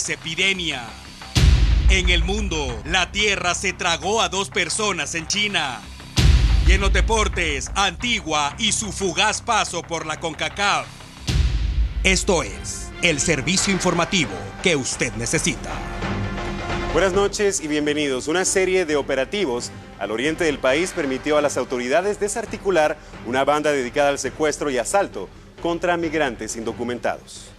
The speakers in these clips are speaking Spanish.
epidemia. En el mundo, la Tierra se tragó a 2 personas en China. Y en los deportes, Antigua y su fugaz paso por la CONCACAF. Esto es el servicio informativo que usted necesita. Buenas noches y bienvenidos. Una serie de operativos al oriente del país permitió a las autoridades desarticular una banda dedicada al secuestro y asalto contra migrantes indocumentados.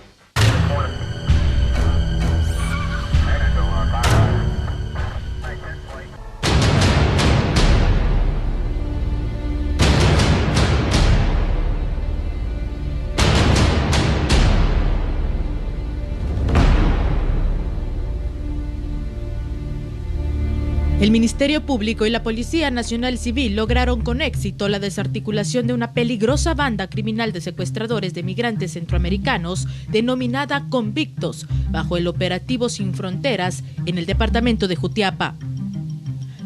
El Ministerio Público y la Policía Nacional Civil lograron con éxito la desarticulación de una peligrosa banda criminal de secuestradores de migrantes centroamericanos denominada Convictos, bajo el operativo Sin Fronteras en el departamento de Jutiapa.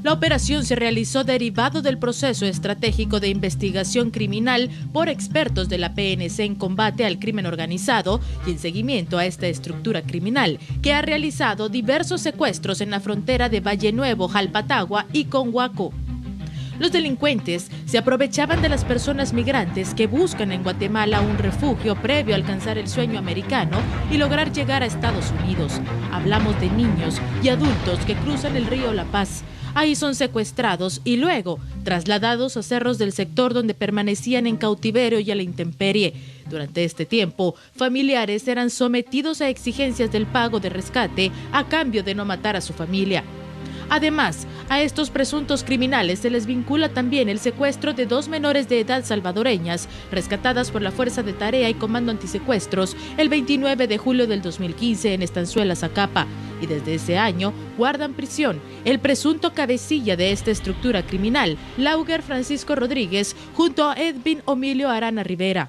La operación se realizó derivado del proceso estratégico de investigación criminal por expertos de la PNC en combate al crimen organizado y en seguimiento a esta estructura criminal, que ha realizado diversos secuestros en la frontera de Valle Nuevo, Jalpatagua y Conhuaco. Los delincuentes se aprovechaban de las personas migrantes que buscan en Guatemala un refugio previo a alcanzar el sueño americano y lograr llegar a Estados Unidos. Hablamos de niños y adultos que cruzan el río La Paz. Ahí son secuestrados y luego trasladados a cerros del sector donde permanecían en cautiverio y a la intemperie. Durante este tiempo, familiares eran sometidos a exigencias del pago de rescate a cambio de no matar a su familia. Además, a estos presuntos criminales se les vincula también el secuestro de 2 menores de edad salvadoreñas, rescatadas por la Fuerza de Tarea y Comando Antisecuestros el 29 de julio del 2015 en Estanzuela, Zacapa. Y desde ese año guardan prisión el presunto cabecilla de esta estructura criminal, Lauger Francisco Rodríguez, junto a Edwin Omilio Arana Rivera.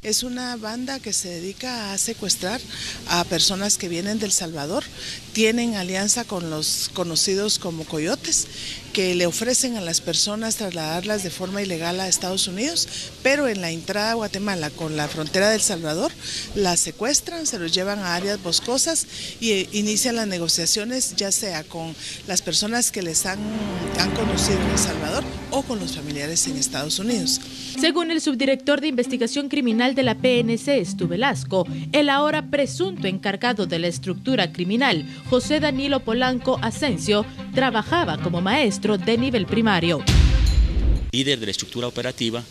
Es una banda que se dedica a secuestrar a personas que vienen del Salvador, tienen alianza con los conocidos como coyotes, que le ofrecen a las personas trasladarlas de forma ilegal a Estados Unidos, pero en la entrada a Guatemala con la frontera del Salvador, las secuestran, se los llevan a áreas boscosas y inician las negociaciones ya sea con las personas que les han conocido en El Salvador o con los familiares en Estados Unidos. Según el subdirector de investigación criminal de la PNC, Stu Velasco, el ahora presunto encargado de la estructura criminal, José Danilo Polanco Asensio, trabajaba como maestro de nivel primario. Líder de la estructura operativa,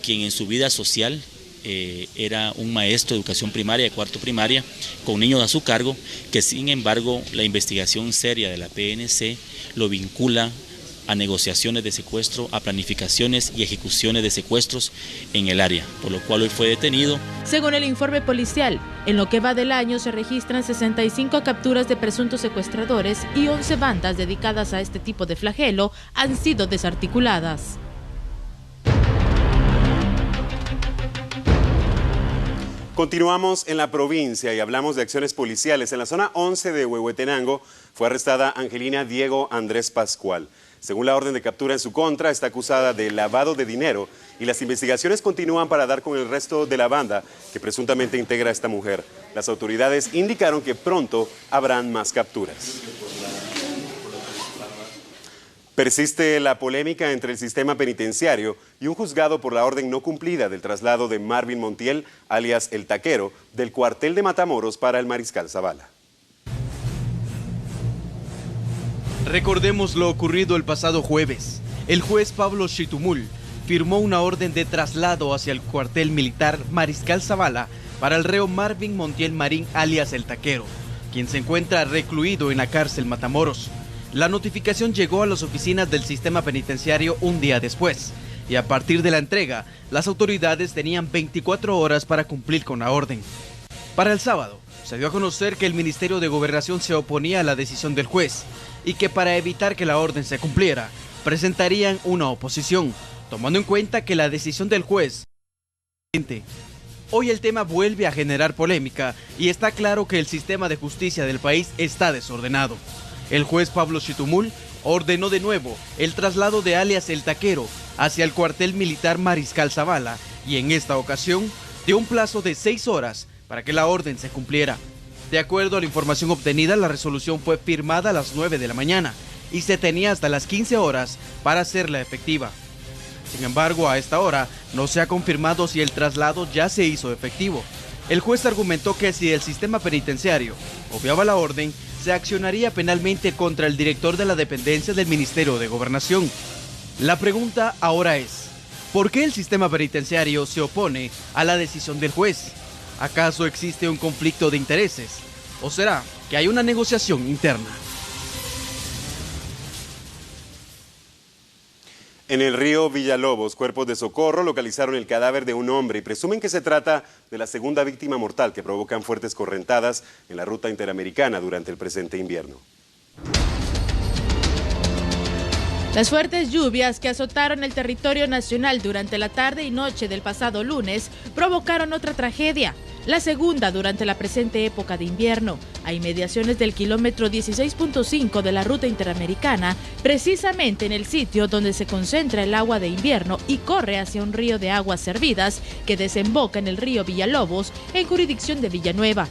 quien en su vida social era un maestro de educación primaria, de cuarto primaria, con niños a su cargo, que sin embargo la investigación seria de la PNC lo vincula a negociaciones de secuestro, a planificaciones y ejecuciones de secuestros en el área, por lo cual hoy fue detenido. Según el informe policial, en lo que va del año se registran 65 capturas de presuntos secuestradores y 11 bandas dedicadas a este tipo de flagelo han sido desarticuladas. Continuamos en la provincia y hablamos de acciones policiales. En la zona 11 de Huehuetenango fue arrestada Angelina Diego Andrés Pascual. Según la orden de captura en su contra, está acusada de lavado de dinero y las investigaciones continúan para dar con el resto de la banda que presuntamente integra a esta mujer. Las autoridades indicaron que pronto habrán más capturas. Persiste la polémica entre el sistema penitenciario y un juzgado por la orden no cumplida del traslado de Marvin Montiel, alias El Taquero, del cuartel de Matamoros para el Mariscal Zavala. Recordemos lo ocurrido el pasado jueves. El juez Pablo Chitumul firmó una orden de traslado hacia el cuartel militar Mariscal Zavala para el reo Marvin Montiel Marín, alias El Taquero, quien se encuentra recluido en la cárcel Matamoros. La notificación llegó a las oficinas del sistema penitenciario un día después, y a partir de la entrega, las autoridades tenían 24 horas para cumplir con la orden. Para el sábado, se dio a conocer que el Ministerio de Gobernación se oponía a la decisión del juez y que para evitar que la orden se cumpliera, presentarían una oposición, tomando en cuenta que la decisión del juez. Hoy el tema vuelve a generar polémica y está claro que el sistema de justicia del país está desordenado. El juez Pablo Chitumul ordenó de nuevo el traslado de alias El Taquero hacia el cuartel militar Mariscal Zavala y en esta ocasión dio un plazo de 6 horas para que la orden se cumpliera. De acuerdo a la información obtenida, la resolución fue firmada a las 9 de la mañana y se tenía hasta las 15 horas para hacerla efectiva. Sin embargo, a esta hora no se ha confirmado si el traslado ya se hizo efectivo. El juez argumentó que si el sistema penitenciario obviaba la orden, se accionaría penalmente contra el director de la dependencia del Ministerio de Gobernación. La pregunta ahora es, ¿por qué el sistema penitenciario se opone a la decisión del juez? ¿Acaso existe un conflicto de intereses? ¿O será que hay una negociación interna? En el río Villalobos, cuerpos de socorro localizaron el cadáver de un hombre y presumen que se trata de la segunda víctima mortal que provocan fuertes correntadas en la ruta interamericana durante el presente invierno. Las fuertes lluvias que azotaron el territorio nacional durante la tarde y noche del pasado lunes provocaron otra tragedia, la segunda durante la presente época de invierno, a inmediaciones del kilómetro 16.5 de la ruta interamericana, precisamente en el sitio donde se concentra el agua de invierno y corre hacia un río de aguas servidas que desemboca en el río Villalobos, en jurisdicción de Villanueva.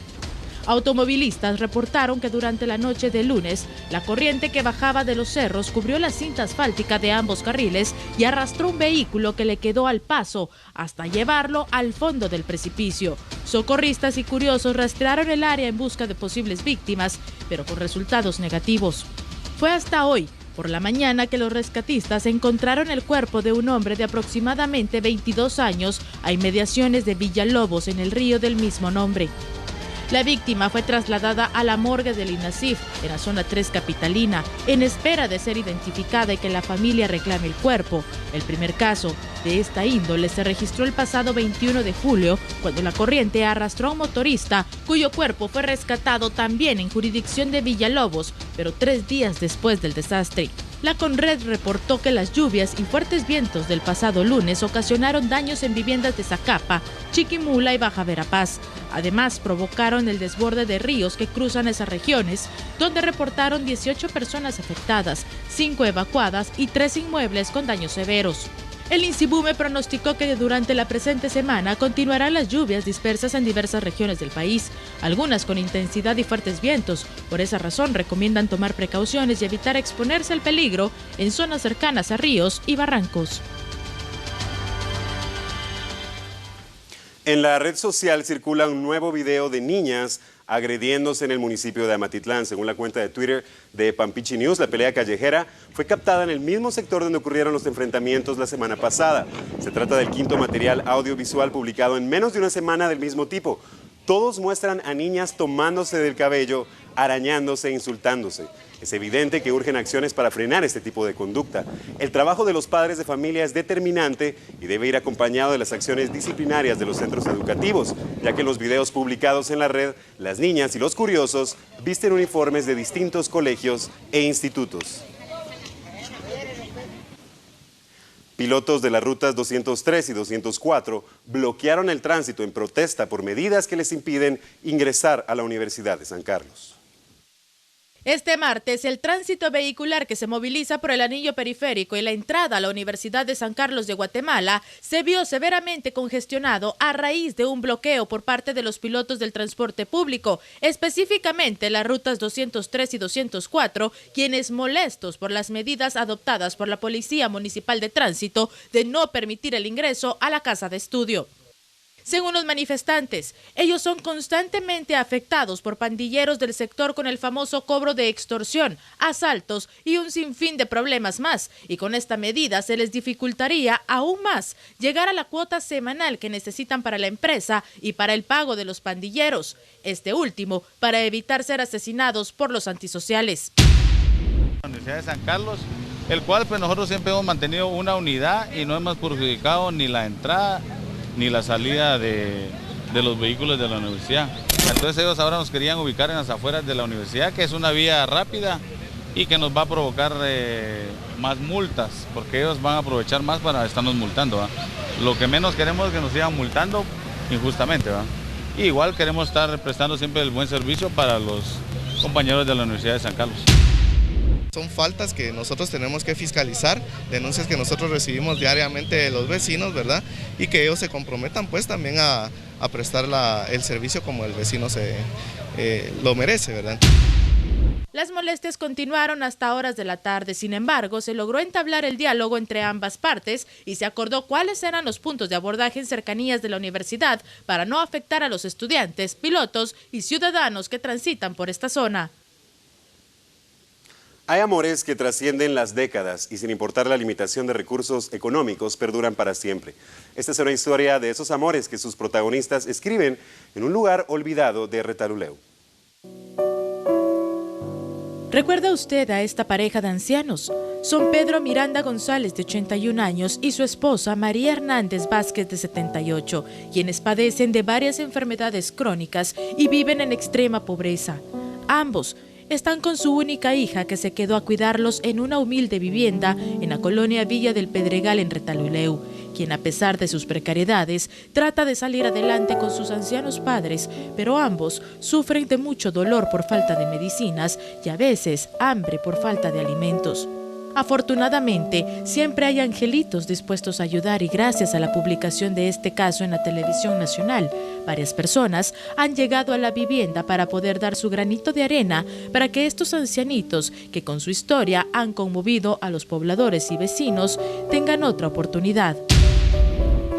Automovilistas reportaron que durante la noche de lunes, la corriente que bajaba de los cerros cubrió la cinta asfáltica de ambos carriles y arrastró un vehículo que le quedó al paso hasta llevarlo al fondo del precipicio. Socorristas y curiosos rastrearon el área en busca de posibles víctimas, pero con resultados negativos. Fue hasta hoy, por la mañana, que los rescatistas encontraron el cuerpo de un hombre de aproximadamente 22 años a inmediaciones de Villalobos, en el río del mismo nombre. La víctima fue trasladada a la morgue del INASIF, en la zona 3 capitalina, en espera de ser identificada y que la familia reclame el cuerpo. El primer caso de esta índole se registró el pasado 21 de julio, cuando la corriente arrastró a un motorista, cuyo cuerpo fue rescatado también en jurisdicción de Villalobos, pero 3 días después del desastre. La Conred reportó que las lluvias y fuertes vientos del pasado lunes ocasionaron daños en viviendas de Zacapa, Chiquimula y Baja Verapaz. Además, provocaron el desborde de ríos que cruzan esas regiones, donde reportaron 18 personas afectadas, 5 evacuadas y 3 inmuebles con daños severos. El INSIBUME pronosticó que durante la presente semana continuarán las lluvias dispersas en diversas regiones del país, algunas con intensidad y fuertes vientos. Por esa razón recomiendan tomar precauciones y evitar exponerse al peligro en zonas cercanas a ríos y barrancos. En la red social circula un nuevo video de niñas agrediéndose en el municipio de Amatitlán. Según la cuenta de Twitter de Pampichi News, la pelea callejera fue captada en el mismo sector donde ocurrieron los enfrentamientos la semana pasada. Se trata del quinto material audiovisual publicado en menos de una semana del mismo tipo. Todos muestran a niñas tomándose del cabello, arañándose e insultándose. Es evidente que urgen acciones para frenar este tipo de conducta. El trabajo de los padres de familia es determinante y debe ir acompañado de las acciones disciplinarias de los centros educativos, ya que en los videos publicados en la red, las niñas y los curiosos visten uniformes de distintos colegios e institutos. Pilotos de las rutas 203 y 204 bloquearon el tránsito en protesta por medidas que les impiden ingresar a la Universidad de San Carlos. Este martes, el tránsito vehicular que se moviliza por el anillo periférico y la entrada a la Universidad de San Carlos de Guatemala se vio severamente congestionado a raíz de un bloqueo por parte de los pilotos del transporte público, específicamente las rutas 203 y 204, quienes, molestos por las medidas adoptadas por la Policía Municipal de Tránsito de no permitir el ingreso a la casa de estudio. Según los manifestantes, ellos son constantemente afectados por pandilleros del sector con el famoso cobro de extorsión, asaltos y un sinfín de problemas más, y con esta medida se les dificultaría aún más llegar a la cuota semanal que necesitan para la empresa y para el pago de los pandilleros, este último para evitar ser asesinados por los antisociales. La Universidad de San Carlos, el cual pues nosotros siempre hemos mantenido una unidad y no hemos perjudicado ni la entrada ni la salida de los vehículos de la universidad. Entonces ellos ahora nos querían ubicar en las afueras de la universidad, que es una vía rápida y que nos va a provocar más multas, porque ellos van a aprovechar más para estarnos multando, ¿va? Lo que menos queremos es que nos sigan multando injustamente, ¿va? Y igual queremos estar prestando siempre el buen servicio para los compañeros de la Universidad de San Carlos. Son faltas que nosotros tenemos que fiscalizar, denuncias que nosotros recibimos diariamente de los vecinos, ¿verdad? Y que ellos se comprometan pues también a prestar el servicio como el vecino lo merece, ¿verdad? Las molestias continuaron hasta horas de la tarde, sin embargo, se logró entablar el diálogo entre ambas partes y se acordó cuáles eran los puntos de abordaje en cercanías de la universidad para no afectar a los estudiantes, pilotos y ciudadanos que transitan por esta zona. Hay amores que trascienden las décadas y sin importar la limitación de recursos económicos perduran para siempre. Esta es una historia de esos amores que sus protagonistas escriben en un lugar olvidado de Retalhuleu. ¿Recuerda usted a esta pareja de ancianos? Son Pedro Miranda González, de 81 años, y su esposa María Hernández Vázquez, de 78, quienes padecen de varias enfermedades crónicas y viven en extrema pobreza. Ambos están con su única hija, que se quedó a cuidarlos en una humilde vivienda en la colonia Villa del Pedregal en Retalhuleu, quien a pesar de sus precariedades trata de salir adelante con sus ancianos padres, pero ambos sufren de mucho dolor por falta de medicinas y a veces hambre por falta de alimentos. Afortunadamente, siempre hay angelitos dispuestos a ayudar y gracias a la publicación de este caso en la televisión nacional, varias personas han llegado a la vivienda para poder dar su granito de arena para que estos ancianitos, que con su historia han conmovido a los pobladores y vecinos, tengan otra oportunidad.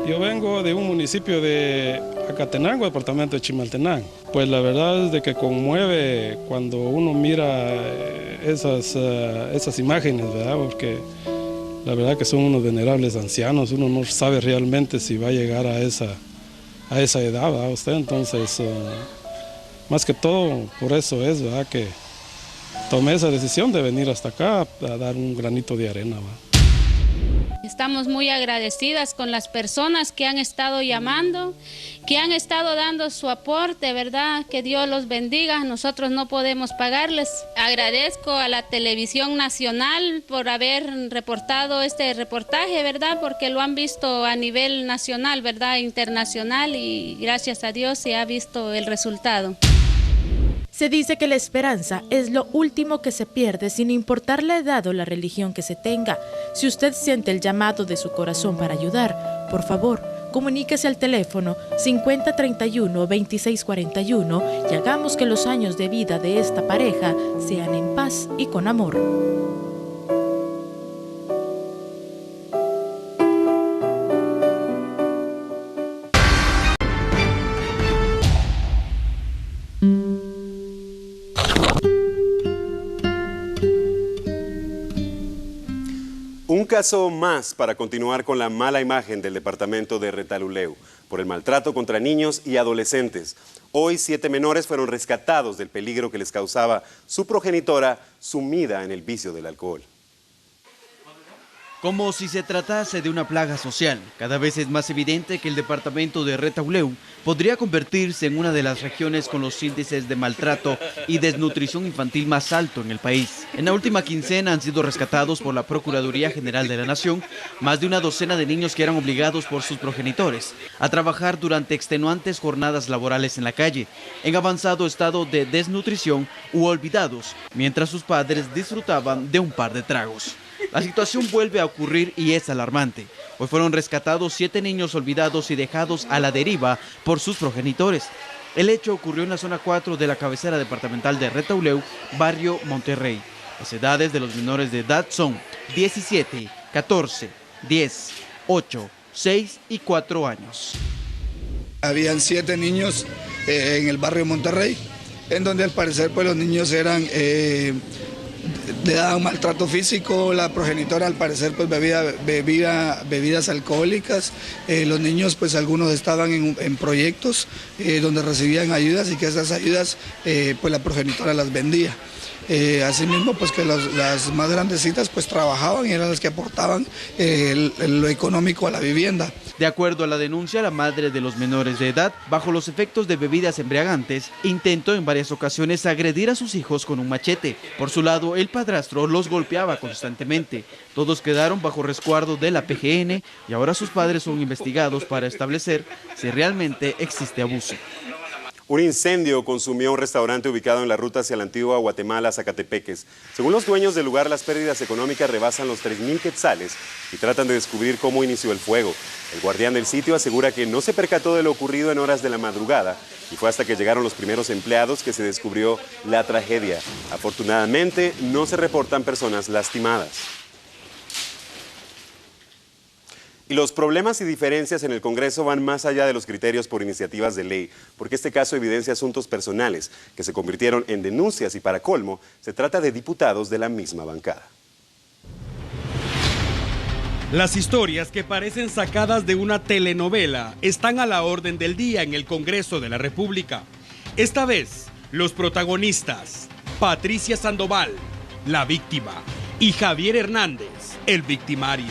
Yo vengo de un municipio de Acatenango, departamento de Chimaltenango. Pues la verdad es de que conmueve cuando uno mira esas imágenes, ¿verdad? Porque la verdad que son unos venerables ancianos, uno no sabe realmente si va a llegar a esa edad, ¿verdad? Usted, entonces, más que todo por eso es, ¿verdad? Que tomé esa decisión de venir hasta acá a dar un granito de arena, ¿verdad? Estamos muy agradecidas con las personas que han estado llamando, que han estado dando su aporte, ¿verdad? Que Dios los bendiga, nosotros no podemos pagarles. Agradezco a la Televisión Nacional por haber reportado este reportaje, ¿verdad? Porque lo han visto a nivel nacional, ¿verdad? Internacional, y gracias a Dios se ha visto el resultado. Se dice que la esperanza es lo último que se pierde sin importar la edad o la religión que se tenga. Si usted siente el llamado de su corazón para ayudar, por favor, comuníquese al teléfono 5031-2641 y hagamos que los años de vida de esta pareja sean en paz y con amor. Un caso más para continuar con la mala imagen del departamento de Retalhuleu por el maltrato contra niños y adolescentes. Hoy 7 menores fueron rescatados del peligro que les causaba su progenitora sumida en el vicio del alcohol. Como si se tratase de una plaga social, cada vez es más evidente que el departamento de Retalhuleu podría convertirse en una de las regiones con los índices de maltrato y desnutrición infantil más alto en el país. En la última quincena han sido rescatados por la Procuraduría General de la Nación más de una docena de niños que eran obligados por sus progenitores a trabajar durante extenuantes jornadas laborales en la calle, en avanzado estado de desnutrición u olvidados, mientras sus padres disfrutaban de un par de tragos. La situación vuelve a ocurrir y es alarmante. Hoy fueron rescatados 7 niños olvidados y dejados a la deriva por sus progenitores. El hecho ocurrió en la zona 4 de la cabecera departamental de Retalhuleu, barrio Monterrey. Las edades de los menores de edad son 17, 14, 10, 8, 6 y 4 años. Habían 7 niños en el barrio Monterrey, en donde al parecer pues los niños eran... le daban maltrato físico, la progenitora al parecer pues bebía bebidas alcohólicas, los niños pues algunos estaban en proyectos donde recibían ayudas y que esas ayudas pues la progenitora las vendía. Asimismo pues que las más grandecitas pues trabajaban y eran las que aportaban lo económico a la vivienda. De acuerdo a la denuncia, la madre de los menores de edad, bajo los efectos de bebidas embriagantes, intentó en varias ocasiones agredir a sus hijos con un machete. Por su lado, el padrastro los golpeaba constantemente. Todos quedaron bajo resguardo de la PGN y ahora sus padres son investigados para establecer si realmente existe abuso. Un incendio consumió un restaurante ubicado en la ruta hacia la antigua Guatemala, Zacatepeques. Según los dueños del lugar, las pérdidas económicas rebasan los 3.000 quetzales y tratan de descubrir cómo inició el fuego. El guardián del sitio asegura que no se percató de lo ocurrido en horas de la madrugada y fue hasta que llegaron los primeros empleados que se descubrió la tragedia. Afortunadamente, no se reportan personas lastimadas. Y los problemas y diferencias en el Congreso van más allá de los criterios por iniciativas de ley, porque este caso evidencia asuntos personales que se convirtieron en denuncias y, para colmo, se trata de diputados de la misma bancada. Las historias que parecen sacadas de una telenovela están a la orden del día en el Congreso de la República. Esta vez, los protagonistas, Patricia Sandoval, la víctima, y Javier Hernández, el victimario.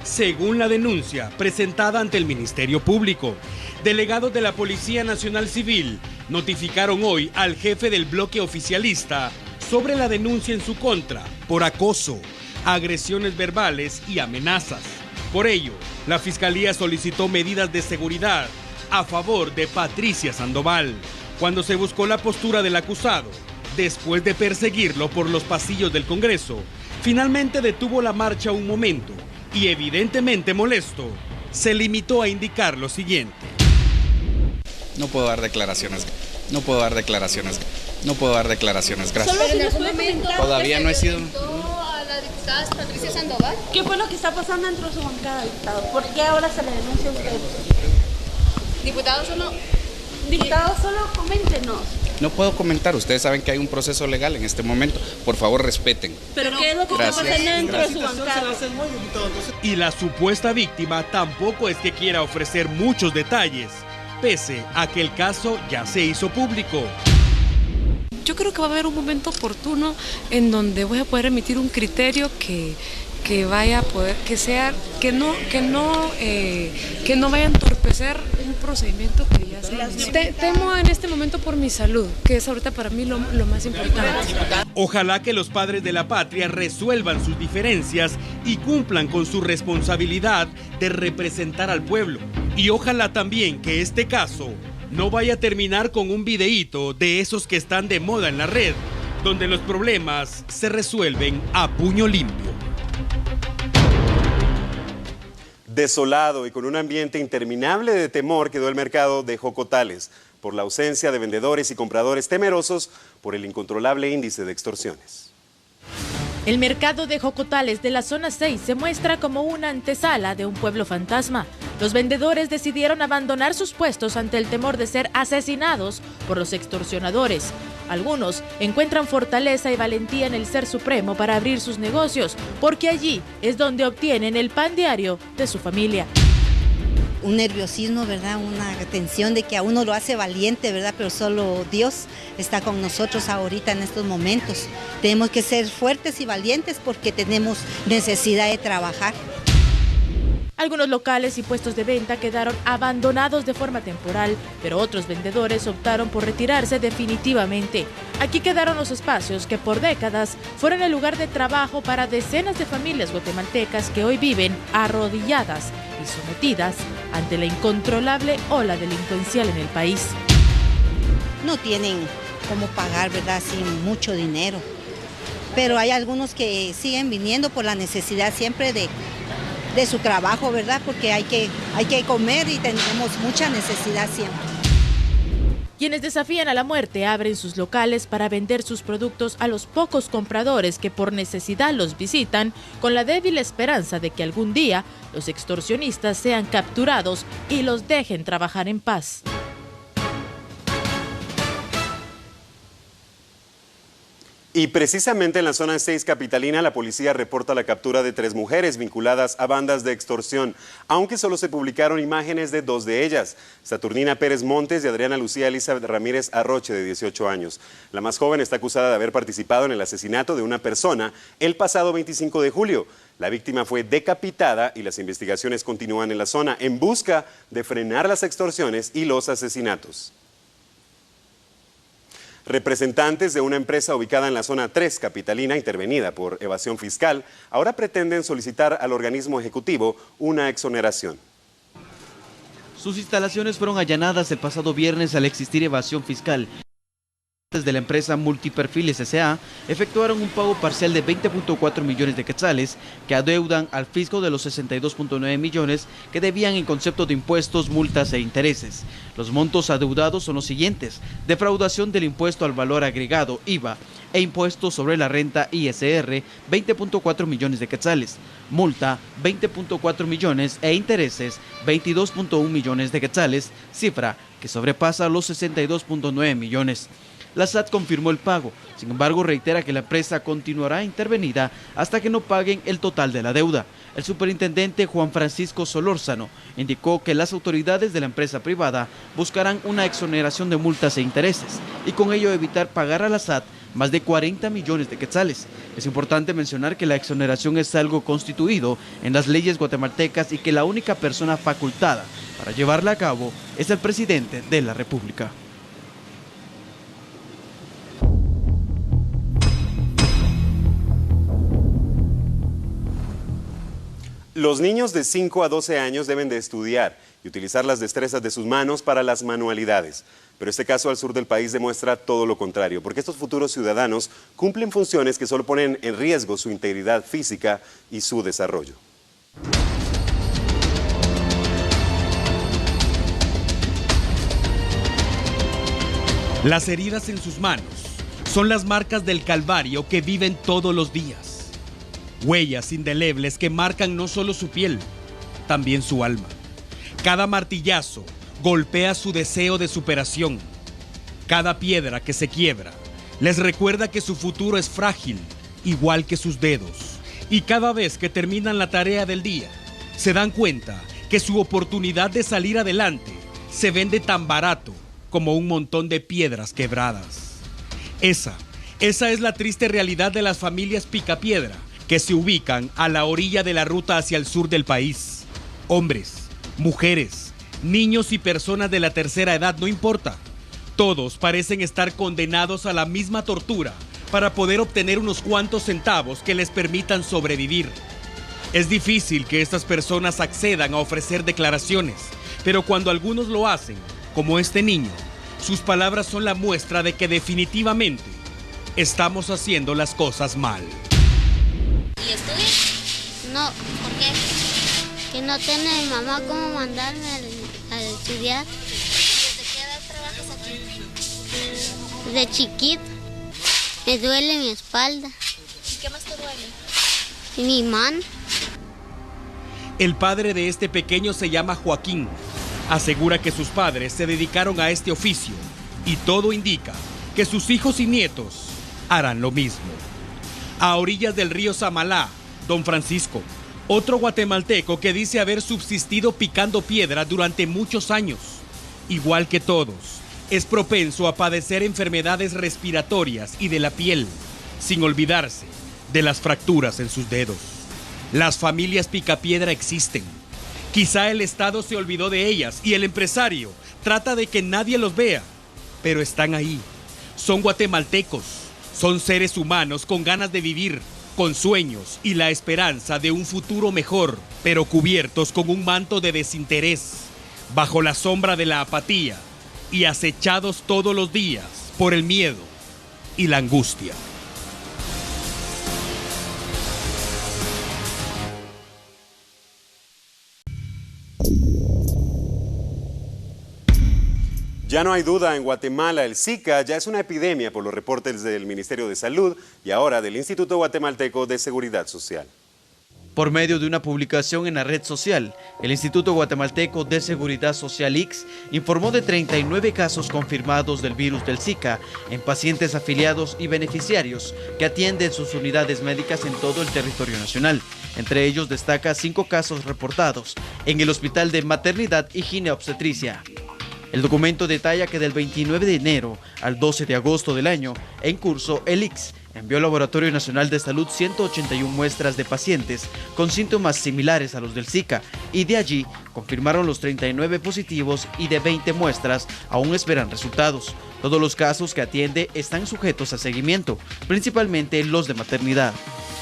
Según la denuncia presentada ante el Ministerio Público, delegados de la Policía Nacional Civil notificaron hoy al jefe del bloque oficialista sobre la denuncia en su contra por acoso, agresiones verbales y amenazas. Por ello, la Fiscalía solicitó medidas de seguridad a favor de Patricia Sandoval, cuando se buscó la postura del acusado. Después de perseguirlo por los pasillos del Congreso, finalmente detuvo la marcha un momento y, evidentemente molesto, se limitó a indicar lo siguiente. No puedo dar declaraciones. No puedo dar declaraciones. No puedo dar declaraciones. Gracias. ¿Solo si nos puede comentar Todavía no he sido. A la diputada Patricia Sandoval? ¿Qué fue lo que está pasando dentro de su bancada, diputado? ¿Por qué ahora se le denuncia a usted? Diputado, solo coméntenos. No puedo comentar. Ustedes saben que hay un proceso legal en este momento. Por favor, respeten. ¿Pero qué es lo que está pasando dentro de su bancada? Y la supuesta víctima tampoco es que quiera ofrecer muchos detalles, pese a que el caso ya se hizo público. Yo creo que va a haber un momento oportuno en donde voy a poder emitir un criterio que vaya a poder, que no vaya a entorpecer un procedimiento que ya se inició. Temo en este momento por mi salud, que es ahorita para mí lo más importante. Ojalá que los padres de la patria resuelvan sus diferencias y cumplan con su responsabilidad de representar al pueblo. Y ojalá también que este caso no vaya a terminar con un videíto de esos que están de moda en la red, donde los problemas se resuelven a puño limpio. Desolado y con un ambiente interminable de temor quedó el mercado de Jocotales por la ausencia de vendedores y compradores temerosos por el incontrolable índice de extorsiones. El mercado de Jocotales de la zona 6 se muestra como una antesala de un pueblo fantasma. Los vendedores decidieron abandonar sus puestos ante el temor de ser asesinados por los extorsionadores. Algunos encuentran fortaleza y valentía en el Ser Supremo para abrir sus negocios, porque allí es donde obtienen el pan diario de su familia. Un nerviosismo, ¿verdad? Una tensión de que a uno lo hace valiente, ¿verdad? Pero solo Dios está con nosotros ahorita en estos momentos. Tenemos que ser fuertes y valientes porque tenemos necesidad de trabajar. Algunos locales y puestos de venta quedaron abandonados de forma temporal, pero otros vendedores optaron por retirarse definitivamente. Aquí quedaron los espacios que por décadas fueron el lugar de trabajo para decenas de familias guatemaltecas que hoy viven arrodilladas y sometidas ante la incontrolable ola delincuencial en el país. No tienen cómo pagar, ¿verdad? Sin mucho dinero, pero hay algunos que siguen viniendo por la necesidad siempre de su trabajo, ¿verdad? Porque hay que comer y tenemos mucha necesidad siempre. Quienes desafían a la muerte abren sus locales para vender sus productos a los pocos compradores que por necesidad los visitan, con la débil esperanza de que algún día los extorsionistas sean capturados y los dejen trabajar en paz. Y precisamente en la zona 6 capitalina, la policía reporta la captura de 3 mujeres vinculadas a bandas de extorsión, aunque solo se publicaron imágenes de 2 de ellas, Saturnina Pérez Montes y Adriana Lucía Elizabeth Ramírez Arroche, de 18 años. La más joven está acusada de haber participado en el asesinato de una persona el pasado 25 de julio. La víctima fue decapitada y las investigaciones continúan en la zona en busca de frenar las extorsiones y los asesinatos. Representantes de una empresa ubicada en la zona 3 capitalina, intervenida por evasión fiscal, ahora pretenden solicitar al organismo ejecutivo una exoneración. Sus instalaciones fueron allanadas el pasado viernes al existir evasión fiscal. De la empresa Multiperfiles S.A. efectuaron un pago parcial de 20.4 millones de quetzales que adeudan al fisco de los 62.9 millones que debían en concepto de impuestos, multas e intereses. Los montos adeudados son los siguientes: defraudación del impuesto al valor agregado, IVA, e impuestos sobre la renta, ISR, 20.4 millones de quetzales, multa, 20.4 millones e intereses, 22.1 millones de quetzales, cifra que sobrepasa los 62.9 millones. La SAT confirmó el pago, sin embargo reitera que la empresa continuará intervenida hasta que no paguen el total de la deuda. El superintendente Juan Francisco Solórzano indicó que las autoridades de la empresa privada buscarán una exoneración de multas e intereses y con ello evitar pagar a la SAT más de 40 millones de quetzales. Es importante mencionar que la exoneración es algo constituido en las leyes guatemaltecas y que la única persona facultada para llevarla a cabo es el presidente de la República. Los niños de 5 a 12 años deben de estudiar y utilizar las destrezas de sus manos para las manualidades. Pero este caso al sur del país demuestra todo lo contrario, porque estos futuros ciudadanos cumplen funciones que solo ponen en riesgo su integridad física y su desarrollo. Las heridas en sus manos son las marcas del calvario que viven todos los días. Huellas indelebles que marcan no solo su piel, también su alma. Cada martillazo golpea su deseo de superación. Cada piedra que se quiebra les recuerda que su futuro es frágil, igual que sus dedos. Y cada vez que terminan la tarea del día, se dan cuenta que su oportunidad de salir adelante se vende tan barato como un montón de piedras quebradas. Esa es la triste realidad de las familias Picapiedra, que se ubican a la orilla de la ruta hacia el sur del país. Hombres, mujeres, niños y personas de la tercera edad, no importa. Todos parecen estar condenados a la misma tortura para poder obtener unos cuantos centavos que les permitan sobrevivir. Es difícil que estas personas accedan a ofrecer declaraciones, pero cuando algunos lo hacen, como este niño, sus palabras son la muestra de que definitivamente estamos haciendo las cosas mal. ¿Y estudias? No, ¿por qué? Que no tiene mi mamá cómo mandarme a estudiar. ¿Desde qué edad trabajas aquí? De chiquito. Me duele mi espalda. ¿Y qué más te duele? Y mi mano. El padre de este pequeño se llama Joaquín. Asegura que sus padres se dedicaron a este oficio y todo indica que sus hijos y nietos harán lo mismo. A orillas del río Samalá, don Francisco, otro guatemalteco que dice haber subsistido picando piedra durante muchos años. Igual que todos, es propenso a padecer enfermedades respiratorias y de la piel, sin olvidarse de las fracturas en sus dedos. Las familias Picapiedra existen. Quizá el Estado se olvidó de ellas y el empresario trata de que nadie los vea, pero están ahí. Son guatemaltecos. Son seres humanos con ganas de vivir, con sueños y la esperanza de un futuro mejor, pero cubiertos con un manto de desinterés, bajo la sombra de la apatía y acechados todos los días por el miedo y la angustia. Ya no hay duda, en Guatemala el Zika ya es una epidemia por los reportes del Ministerio de Salud y ahora del Instituto Guatemalteco de Seguridad Social. Por medio de una publicación en la red social, el Instituto Guatemalteco de Seguridad Social IX informó de 39 casos confirmados del virus del Zika en pacientes afiliados y beneficiarios que atienden sus unidades médicas en todo el territorio nacional. Entre ellos destaca 5 casos reportados en el Hospital de Maternidad y Gineobstetricia. El documento detalla que del 29 de enero al 12 de agosto del año en curso, el IX envió al Laboratorio Nacional de Salud 181 muestras de pacientes con síntomas similares a los del Zika y de allí confirmaron los 39 positivos y de 20 muestras aún esperan resultados. Todos los casos que atiende están sujetos a seguimiento, principalmente los de maternidad.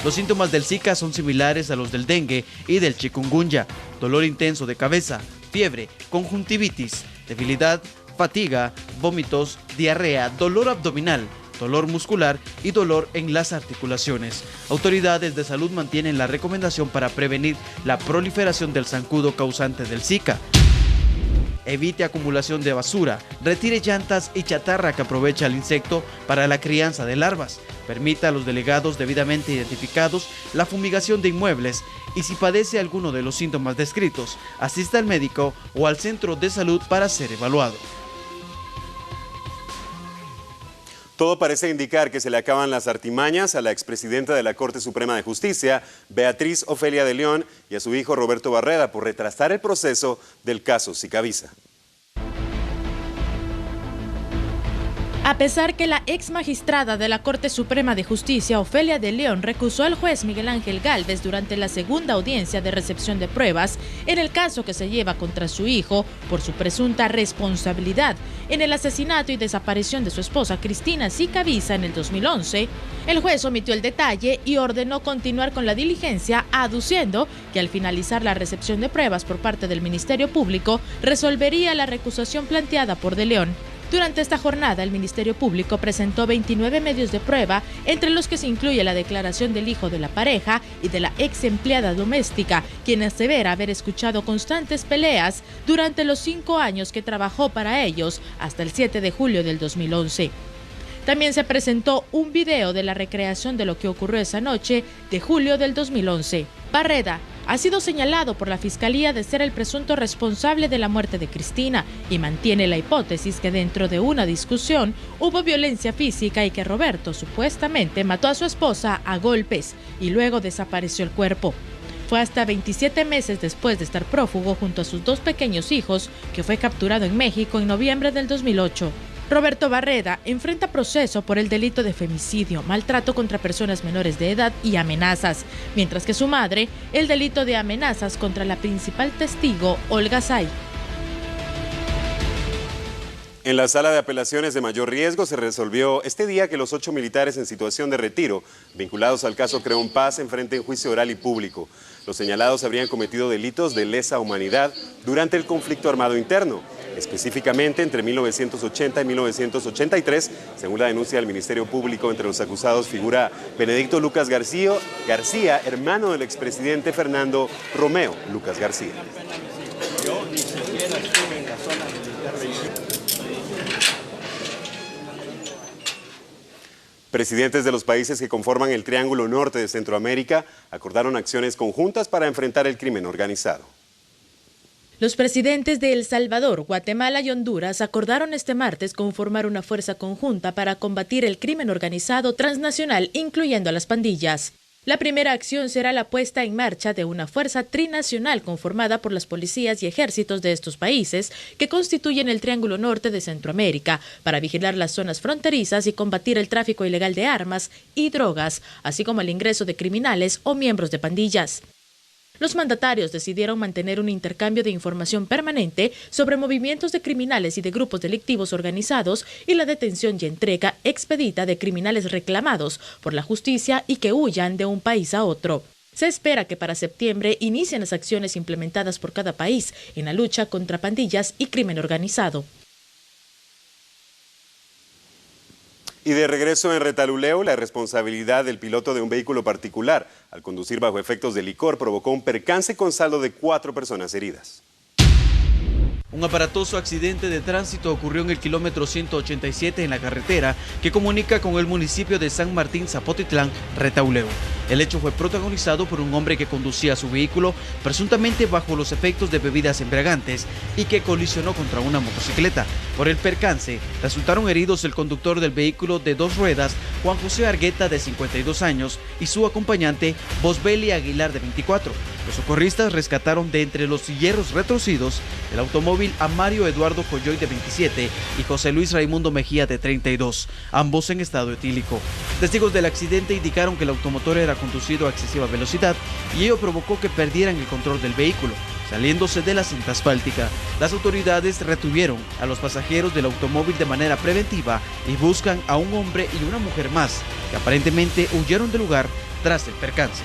Los síntomas del Zika son similares a los del dengue y del chikungunya: dolor intenso de cabeza, fiebre, conjuntivitis, debilidad, fatiga, vómitos, diarrea, dolor abdominal, dolor muscular y dolor en las articulaciones. Autoridades de salud mantienen la recomendación para prevenir la proliferación del zancudo causante del Zika. Evite acumulación de basura, retire llantas y chatarra que aprovecha el insecto para la crianza de larvas. Permita a los delegados debidamente identificados la fumigación de inmuebles y si padece alguno de los síntomas descritos, asista al médico o al centro de salud para ser evaluado. Todo parece indicar que se le acaban las artimañas a la expresidenta de la Corte Suprema de Justicia, Beatriz Ofelia de León, y a su hijo Roberto Barreda por retrasar el proceso del caso Zika Visa. A pesar que la ex magistrada de la Corte Suprema de Justicia, Ofelia de León, recusó al juez Miguel Ángel Gálvez durante la segunda audiencia de recepción de pruebas en el caso que se lleva contra su hijo por su presunta responsabilidad en el asesinato y desaparición de su esposa Cristina Zika Visa en el 2011, el juez omitió el detalle y ordenó continuar con la diligencia, aduciendo que al finalizar la recepción de pruebas por parte del Ministerio Público resolvería la recusación planteada por de León. Durante esta jornada, el Ministerio Público presentó 29 medios de prueba, entre los que se incluye la declaración del hijo de la pareja y de la ex empleada doméstica, quien asevera haber escuchado constantes peleas durante los 5 años que trabajó para ellos, hasta el 7 de julio del 2011. También se presentó un video de la recreación de lo que ocurrió esa noche de julio del 2011. Barreda ha sido señalado por la Fiscalía de ser el presunto responsable de la muerte de Cristina y mantiene la hipótesis que dentro de una discusión hubo violencia física y que Roberto supuestamente mató a su esposa a golpes y luego desapareció el cuerpo. Fue hasta 27 meses después de estar prófugo junto a sus 2 pequeños hijos que fue capturado en México en noviembre del 2008. Roberto Barreda enfrenta proceso por el delito de femicidio, maltrato contra personas menores de edad y amenazas, mientras que su madre, el delito de amenazas contra la principal testigo, Olga Say. En la sala de apelaciones de mayor riesgo se resolvió este día que los 8 militares en situación de retiro, vinculados al caso Creón Paz, enfrenten juicio oral y público. Los señalados habrían cometido delitos de lesa humanidad durante el conflicto armado interno, específicamente entre 1980 y 1983, según la denuncia del Ministerio Público. Entre los acusados figura Benedicto Lucas García, hermano del expresidente Fernando Romeo Lucas García. Yo ni siquiera estuve en la zona militar de... Presidentes de los países que conforman el Triángulo Norte de Centroamérica acordaron acciones conjuntas para enfrentar el crimen organizado. Los presidentes de El Salvador, Guatemala y Honduras acordaron este martes conformar una fuerza conjunta para combatir el crimen organizado transnacional, incluyendo a las pandillas. La primera acción será la puesta en marcha de una fuerza trinacional conformada por las policías y ejércitos de estos países que constituyen el Triángulo Norte de Centroamérica para vigilar las zonas fronterizas y combatir el tráfico ilegal de armas y drogas, así como el ingreso de criminales o miembros de pandillas. Los mandatarios decidieron mantener un intercambio de información permanente sobre movimientos de criminales y de grupos delictivos organizados y la detención y entrega expedita de criminales reclamados por la justicia y que huyan de un país a otro. Se espera que para septiembre inicien las acciones implementadas por cada país en la lucha contra pandillas y crimen organizado. Y de regreso en Retaluleu, la irresponsabilidad del piloto de un vehículo particular al conducir bajo efectos de licor provocó un percance con saldo de 4 personas heridas. Un aparatoso accidente de tránsito ocurrió en el kilómetro 187 en la carretera que comunica con el municipio de San Martín Zapotitlán, Retaluleu. El hecho fue protagonizado por un hombre que conducía su vehículo presuntamente bajo los efectos de bebidas embriagantes y que colisionó contra una motocicleta. Por el percance, resultaron heridos el conductor del vehículo de 2 ruedas, Juan José Argueta, de 52 años, y su acompañante, Bosbeli Aguilar, de 24. Los socorristas rescataron de entre los hierros retorcidos el automóvil a Mario Eduardo Coyoy, de 27, y José Luis Raimundo Mejía, de 32, ambos en estado etílico. Testigos del accidente indicaron que el automotor era conducido a excesiva velocidad y ello provocó que perdieran el control del vehículo, saliéndose de la cinta asfáltica. Las autoridades retuvieron a los pasajeros del automóvil de manera preventiva y buscan a un hombre y una mujer más que aparentemente huyeron del lugar tras el percance.